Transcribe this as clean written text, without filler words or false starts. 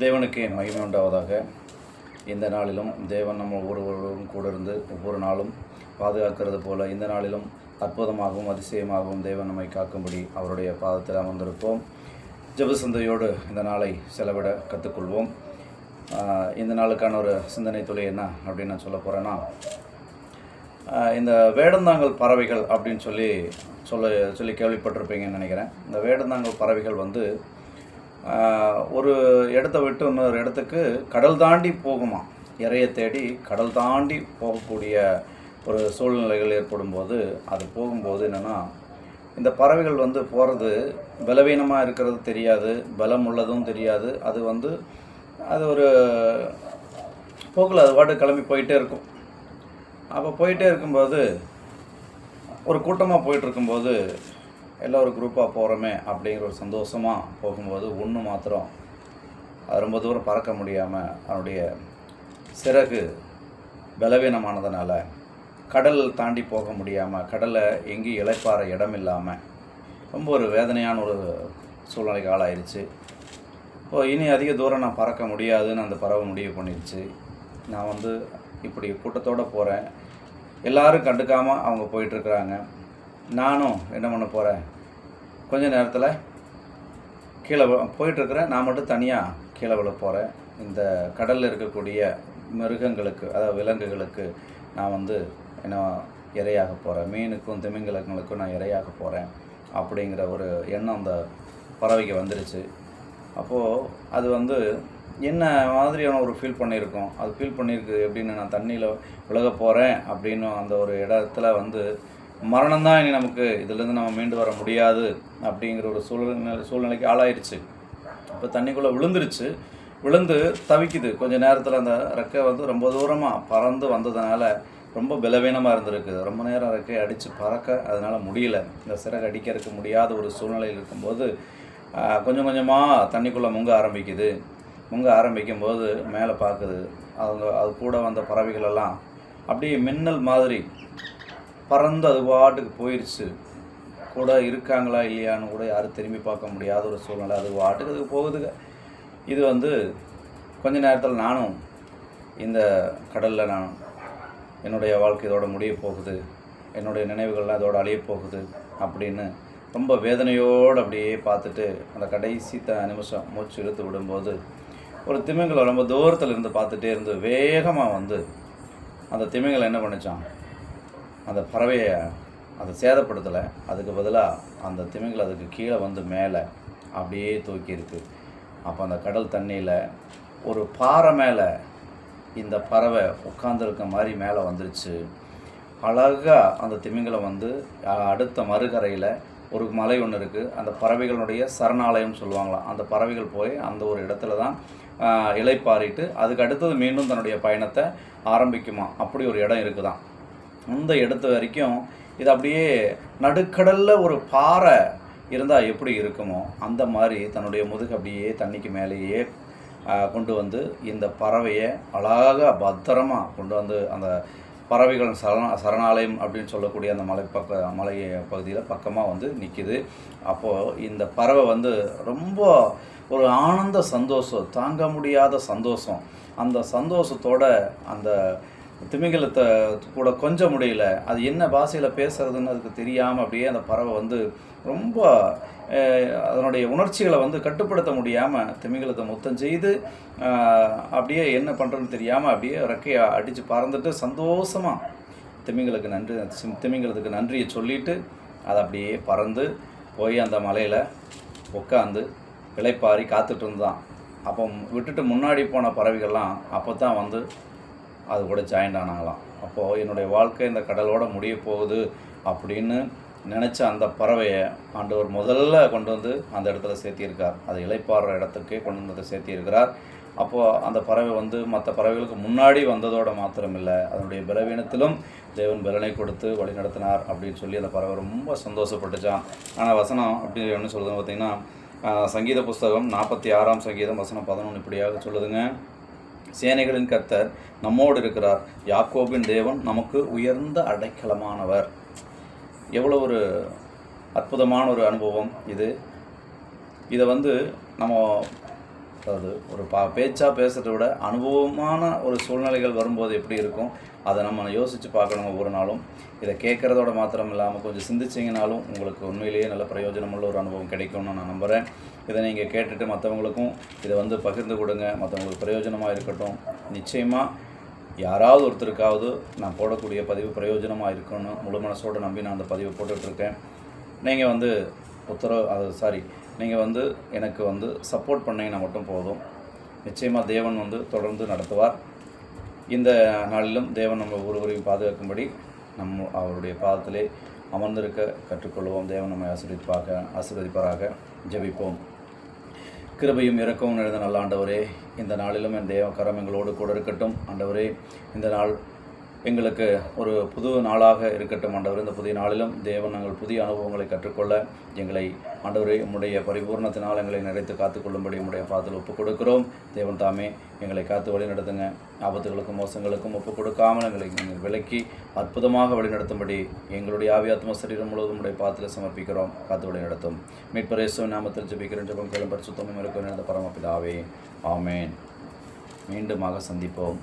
தேவனுக்கே மகிமை உண்டாவதாக. இந்த நாளிலும் தேவன் நம்ம ஒவ்வொருவரும் கூட இருந்து ஒவ்வொரு நாளும் பாதுகாக்கிறது போல இந்த நாளிலும் அற்புதமாகவும் அதிசயமாகவும் தேவன் நம்மை காக்கும்படி அவருடைய பாதத்தில் அமர்ந்திருப்போம். ஜெபசந்தையோடு இந்த நாளை செலவிட கற்றுக்கொள்வோம். இந்த நாளுக்கான ஒரு சிந்தனை துளி என்ன அப்படின்னு நான் சொல்ல போகிறேன்னா, இந்த வேடந்தாங்கல் பறவைகள் அப்படின்னு சொல்லி கேள்விப்பட்டிருப்பீங்கன்னு நினைக்கிறேன். இந்த வேடந்தாங்கல் பறவைகள் ஒரு இடத்த விட்டு இன்னொரு இடத்துக்கு கடல் தாண்டி போகுமா, இறையை தேடி கடல் தாண்டி போகக்கூடிய ஒரு சூழ்நிலைகள் ஏற்படும் போது அது போகும்போது என்னென்னா, இந்த பறவைகள் போகிறது பலவீனமாக இருக்கிறது தெரியாது, பலம் உள்ளதும் தெரியாது. அது ஒரு போக்கில் அது பாட்டு கிளம்பி போயிட்டே இருக்கும். அப்போ போயிட்டே இருக்கும்போது ஒரு கூட்டமாக போயிட்டுருக்கும்போது எல்லாம் ஒரு குரூப்பாக போகிறோமே அப்படிங்கிற ஒரு சந்தோஷமாக போகும்போது ஒன்று மாத்திரம் அது ரொம்ப தூரம் பறக்க முடியாமல் அவனுடைய சிறகு பலவீனமானதுனால கடல் தாண்டி போக முடியாமல், கடலை எங்கேயும் இளைப்பாற இடம் இல்லாமல் ரொம்ப ஒரு வேதனையான ஒரு சூழ்நிலைக்கு ஆளாயிருச்சு. இனி அதிக தூரம் நான் பறக்க முடியாதுன்னு அந்த பறவை முடிவு பண்ணிடுச்சு. நான் இப்படி கூட்டத்தோடு போகிறேன், எல்லோரும் கண்டுக்காமல் அவங்க போயிட்டுருக்குறாங்க. நானும் என்ன பண்ண போகிறேன், கொஞ்ச நேரத்தில் கீழே போயிட்டுருக்கிறேன், நான் மட்டும் தனியாக கீழே விழ போகிறேன். இந்த கடலில் இருக்கக்கூடிய மிருகங்களுக்கு, அதாவது விலங்குகளுக்கு நான் என்ன இரையாக போகிறேன், மீனுக்கும் திமிங்கலங்களுக்கும் நான் இரையாக போகிறேன் அப்படிங்கிற ஒரு எண்ணம் அந்த பறவைக்கு வந்துருச்சு. அப்போது அது என்ன மாதிரியான ஒரு ஃபீல் பண்ணியிருக்கோம், அது ஃபீல் பண்ணியிருக்கு எப்படின்னு, நான் தண்ணியில் விலக போகிறேன் அப்படின்னு அந்த ஒரு இடத்துல மரணம்தான் இனி நமக்கு, இதிலேருந்து நம்ம மீண்டு வர முடியாது அப்படிங்கிற ஒரு சூழ்நிலைக்கு ஆளாயிருச்சு. இப்போ தண்ணிக்குள்ளே விழுந்து தவிக்குது. கொஞ்சம் நேரத்தில் அந்த ரெக்கை ரொம்ப தூரமாக பறந்து வந்ததுனால ரொம்ப பலவீனமாக இருந்திருக்குது. ரொம்ப நேரம் ரெக்கையை அடித்து பறக்க அதனால் முடியல. இந்த சிறகு அடிக்கிறதுக்கு முடியாத ஒரு சூழ்நிலையில் இருக்கும்போது கொஞ்சம் கொஞ்சமாக தண்ணிக்குள்ளே முங்க ஆரம்பிக்கும்போது மேலே பார்க்குது. அது கூட வந்த பறவைகளெல்லாம் அப்படியே மின்னல் மாதிரி பறந்து அது பாட்டுக்கு போயிடுச்சு. கூட இருக்காங்களா இல்லையான்னு கூட யாரும் திரும்பி பார்க்க முடியாத ஒரு சூழ்நிலை. அது பாட்டுக்கு அதுக்கு போகுதுங்க. இது கொஞ்ச நேரத்தில் நானும் இந்த கடலில் என்னுடைய வாழ்க்கை இதோட முடிய போகுது, என்னுடைய நினைவுகள்லாம் இதோட அழிய போகுது அப்படின்னு ரொம்ப வேதனையோடு அப்படியே பார்த்துட்டு அந்த கடைசி நிமிஷம் மூச்சு இழுத்து விடும்போது ஒரு திமிங்கலம் ரொம்ப தூரத்தில் இருந்து பார்த்துட்டே இருந்து வேகமாக அந்த திமிங்கலம் என்ன பண்ணிச்சான், அந்த பறவையை அதை சேதப்படுத்தலை, அதுக்கு பதிலாக அந்த திமிங்கலம் அதுக்கு கீழே மேலே அப்படியே தூக்கியிருக்கு. அப்போ அந்த கடல் தண்ணியில் ஒரு பாறை மேலே இந்த பறவை உட்காந்துருக்க மாதிரி மேலே வந்துருச்சு. அழகாக அந்த திமிங்கலம் அடுத்த மறுகரையில் ஒரு மலை ஒன்று இருக்குது, அந்த பறவைகளுடைய சரணாலயம் சொல்லுவாங்களாம். அந்த பறவைகள் போய் அந்த ஒரு இடத்துல தான் இளைப்பாறிட்டு அதுக்கு அடுத்தது மீண்டும் தன்னுடைய பயணத்தை ஆரம்பிக்குமா. அப்படி ஒரு இடம் இருக்குதான். அந்த இடத்து வரைக்கும் இது அப்படியே நடுக்கடலில் ஒரு பாறை இருந்தால் எப்படி இருக்குமோ அந்த மாதிரி தன்னுடைய முதுகு அப்படியே தண்ணிக்கு மேலேயே கொண்டு இந்த பறவையை அழகாக பத்திரமாக கொண்டு அந்த பறவைகள் சரணாலயம் அப்படின்னு சொல்லக்கூடிய அந்த மலை பகுதியில் பக்கமாக நிற்கிது. அப்போது இந்த பறவை ரொம்ப ஒரு ஆனந்த சந்தோஷம், தாங்க முடியாத சந்தோஷம். அந்த சந்தோஷத்தோட அந்த திமிங்கலத்தை கூட கொஞ்சம் முடியல, அது என்ன பாஷையில் பேசுகிறதுன்னு அதுக்கு தெரியாமல் அப்படியே அந்த பறவை ரொம்ப அதனுடைய உணர்ச்சிகளை கட்டுப்படுத்த முடியாமல் திமிங்கலத்தை முத்தம் செய்து அப்படியே என்ன பண்ணுறதுன்னு தெரியாமல் அப்படியே ரெக்கையை அடித்து பறந்துட்டு சந்தோஷமாக திமிங்கலத்துக்கு நன்றியை சொல்லிவிட்டு அதை அப்படியே பறந்து போய் அந்த மலையில் உட்காந்து இளைப்பாரி காத்துட்டு இருந்தான். அப்போ விட்டுட்டு முன்னாடி போன பறவைகள்லாம் அப்போ தான் அது கூட ஜாயின்ட் ஆனாங்களாம். அப்போது என்னுடைய வாழ்க்கை இந்த கடலோடு முடிய போகுது அப்படின்னு நினச்ச அந்த பறவையை ஆண்டவர் முதல்ல கொண்டு அந்த இடத்துல சேர்த்தியிருக்கார். அது இளைப்பாடுற இடத்துக்கே கொண்டு வந்து சேர்த்தியிருக்கிறார். அப்போது அந்த பறவை மற்ற பறவைகளுக்கு முன்னாடி வந்ததோடு மாத்திரமில்லை, அதனுடைய பலவீனத்திலும் தேவன் பலனை கொடுத்து வழி நடத்தினார் அப்படின்னு சொல்லி அந்த பறவை ரொம்ப சந்தோஷப்பட்டுச்சான். ஆனால் வசனம் அப்படி என்ன சொல்லுதுன்னு பார்த்திங்கன்னா, சங்கீத புஸ்தகம் 46ஆம் சங்கீதம் வசனம் 11 இப்படியாக சொல்லுதுங்க. சேனைகளின் கர்த்தர் நம்மோடு இருக்கிறார், யாக்கோபின் தேவன் நமக்கு உயர்ந்த அடைக்கலமானவர். எவ்வளோ ஒரு அற்புதமான ஒரு அனுபவம் இது. இதை நம்ம அதாவது ஒரு பேச்சாக பேசுகிறத விட அனுபவமான ஒரு சூழ்நிலைகள் வரும்போது எப்படி இருக்கும் அதை நம்ம யோசித்து பார்க்கணும் ஒவ்வொரு நாளும். இதை கேட்குறதோட மாத்திரம் இல்லாமல் கொஞ்சம் சிந்திச்சிங்கனாலும் உங்களுக்கு உண்மையிலேயே நல்ல பிரயோஜனமுள்ள ஒரு அனுபவம் கிடைக்கும்னு நான் நம்புகிறேன். இதை நீங்கள் கேட்டுட்டு மற்றவங்களுக்கும் இதை பகிர்ந்து கொடுங்க, மற்றவங்களுக்கு பிரயோஜனமாக இருக்கட்டும். நிச்சயமாக யாராவது ஒருத்தருக்காவது நான் போடக்கூடிய பதிவு பிரயோஜனமாக இருக்குன்னு முழு மனசோடு நம்பி நான் அந்த பதிவை போட்டுட்ருக்கேன். நீங்கள் நீங்கள் எனக்கு சப்போர்ட் பண்ணிங்கன்னா மட்டும் போதும். நிச்சயமாக தேவன் தொடர்ந்து நடத்துவார். இந்த நாளிலும் தேவன் நம்ம ஒருவரையும் பாதுகாக்கும்படி அவருடைய பாதத்திலே அமர்ந்திருக்க கற்றுக்கொள்வோம். தேவன் நம்மை ஆசீர்வதிப்பாராக. ஜெபிப்போம். கிருபையும் இரக்கமும் நிறைந்த நல்ல ஆண்டவரே, இந்த நாளிலும் என் தேவ கரம் எங்களோடு கூட இருக்கட்டும். ஆண்டவரே, இந்த நாள் எங்களுக்கு ஒரு புது நாளாக இருக்கட்டும். ஆண்டவரே, இந்த புதிய நாளிலும் தேவன் நாங்கள் புதிய அனுபவங்களை கற்றுக்கொள்ள எங்களை ஆண்டவரே உம்முடைய பரிபூர்ணத்தினால் எங்களை நிறைத்து காத்துக்கொள்ளும்படி உம்முடைய பாதத்தில் ஒப்புக் கொடுக்கிறோம். தேவன் தாமே எங்களை காத்து வழி நடத்துங்க. ஆபத்துகளுக்கும் மோசங்களுக்கும் ஒப்புக் கொடுக்காமல் எங்களை விலக்கி அற்புதமாக வழிநடத்தும்படி எங்களுடைய ஆவியாத்ம சரீரம் முழுவதும் உடைய பாதத்தில் சமர்ப்பிக்கிறோம். காத்து வழி நடத்தும். மீட்பர் இயேசுவின் நாமத்தில் ஜெபிக்கிறேன். ஜெபம் கேளும் பரிசுத்தமும் இருக்கும் பரமபிதாவே. ஆமேன். மீண்டுமாக சந்திப்போம்.